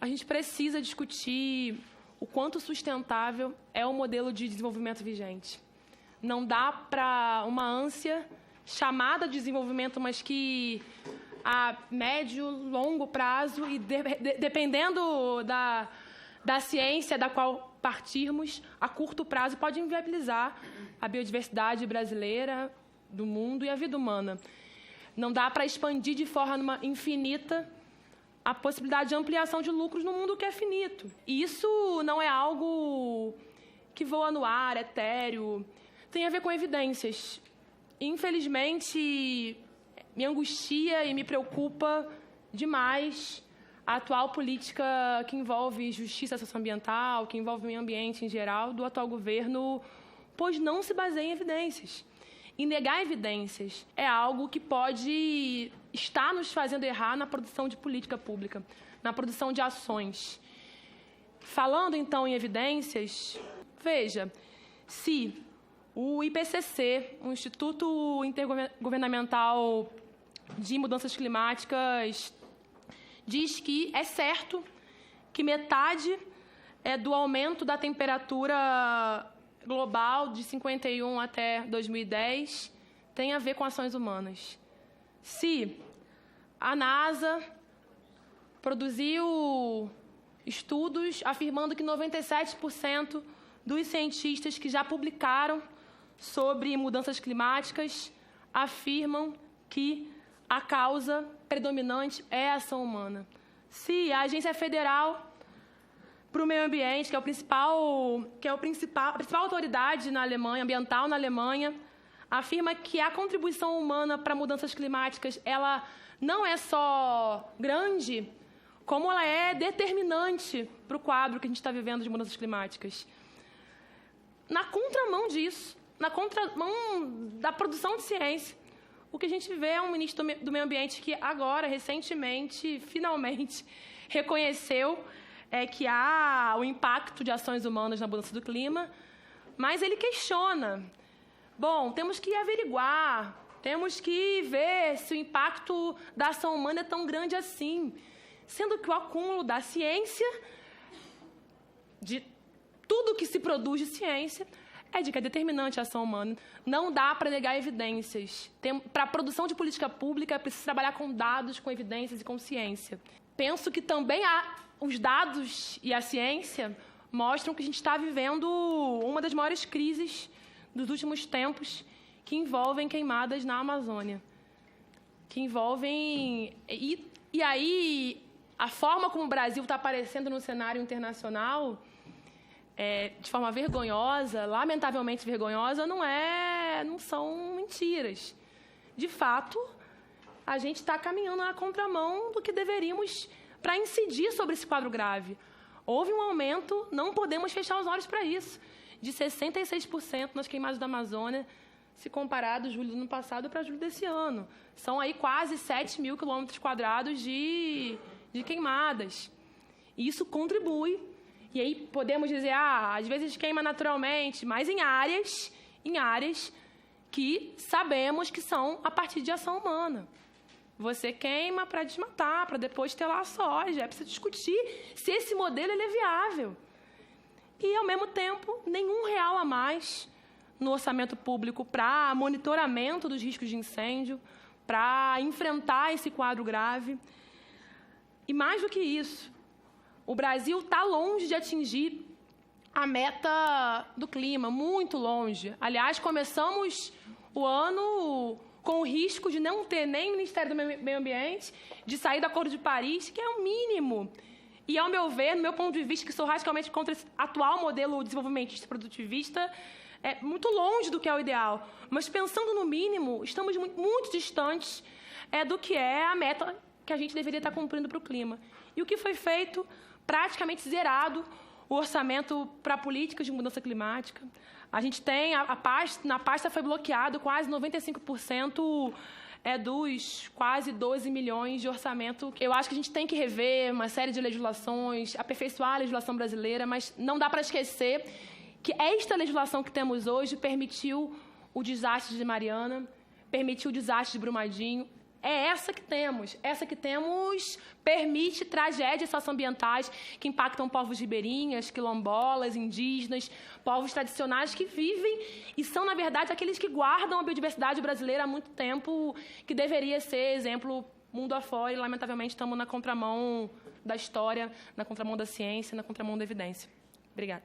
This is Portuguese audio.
a gente precisa discutir o quanto sustentável é o modelo de desenvolvimento vigente. Não dá para uma ânsia chamada de desenvolvimento, mas que a médio, longo prazo e dependendo da ciência da qual partirmos, a curto prazo pode inviabilizar a biodiversidade brasileira, do mundo e a vida humana. Não dá para expandir de forma infinita a possibilidade de ampliação de lucros no mundo que é finito. E isso não é algo que voa no ar, etéreo, tem a ver com evidências. Infelizmente, me angustia e me preocupa demais a atual política que envolve justiça socioambiental, que envolve o meio ambiente em geral, do atual governo, pois não se baseia em evidências. E negar evidências é algo que pode estar nos fazendo errar na produção de política pública, na produção de ações. Falando, então, em evidências, veja, se o IPCC, o Instituto Intergovernamental de Mudanças Climáticas, diz que é certo que metade do aumento da temperatura global de 51 até 2010 tem a ver com ações humanas. Se a NASA produziu estudos afirmando que 97% dos cientistas que já publicaram sobre mudanças climáticas afirmam que a causa predominante é a ação humana. Se a Agência Federal para o Meio Ambiente, que é a principal autoridade na Alemanha, ambiental na Alemanha, afirma que a contribuição humana para mudanças climáticas ela não é só grande, como ela é determinante para o quadro que a gente está vivendo de mudanças climáticas. Na contramão disso, na contramão da produção de ciência, o que a gente vê é um ministro do Meio Ambiente que agora, recentemente, finalmente, reconheceu que há o impacto de ações humanas na mudança do clima, mas ele questiona. Bom, temos que averiguar, temos que ver se o impacto da ação humana é tão grande assim, sendo que o acúmulo da ciência, de tudo que se produz de ciência, é de que é determinante a ação humana. Não dá para negar evidências. Para a produção de política pública, é preciso trabalhar com dados, com evidências e com ciência. Penso que também os dados e a ciência mostram que a gente está vivendo uma das maiores crises dos últimos tempos, que envolvem queimadas na Amazônia. Que envolvem... E aí, a forma como o Brasil está aparecendo no cenário internacional... de forma vergonhosa, lamentavelmente vergonhosa, não são mentiras. De fato, a gente está caminhando na contramão do que deveríamos para incidir sobre esse quadro grave. Houve um aumento, não podemos fechar os olhos para isso, de 66% nas queimadas da Amazônia, se comparado julho do ano passado para julho desse ano. São aí quase 7 mil quilômetros quadrados de queimadas. E isso contribui. E aí podemos dizer, às vezes queima naturalmente, mas em áreas que sabemos que são a partir de ação humana. Você queima para desmatar, para depois ter lá a soja. É preciso discutir se esse modelo ele é viável. E, ao mesmo tempo, nenhum real a mais no orçamento público para monitoramento dos riscos de incêndio, para enfrentar esse quadro grave. E mais do que isso, o Brasil está longe de atingir a meta do clima, muito longe. Aliás, começamos o ano com o risco de não ter nem Ministério do Meio Ambiente, de sair do Acordo de Paris, que é o mínimo. E, ao meu ver, no meu ponto de vista, que sou radicalmente contra esse atual modelo desenvolvimentista produtivista, é muito longe do que é o ideal. Mas, pensando no mínimo, estamos muito distantes do que é a meta que a gente deveria estar cumprindo para o clima. E o que foi feito? Praticamente zerado o orçamento para políticas de mudança climática. A gente tem, na pasta foi bloqueado quase 95% dos quase 12 milhões de orçamento. Eu acho que a gente tem que rever uma série de legislações, aperfeiçoar a legislação brasileira, mas não dá para esquecer que esta legislação que temos hoje permitiu o desastre de Mariana, permitiu o desastre de Brumadinho, é essa que temos. Essa que temos permite tragédias socioambientais que impactam povos ribeirinhas, quilombolas, indígenas, povos tradicionais que vivem e são, na verdade, aqueles que guardam a biodiversidade brasileira há muito tempo, que deveria ser exemplo mundo afora, e, lamentavelmente, estamos na contramão da história, na contramão da ciência, na contramão da evidência. Obrigada.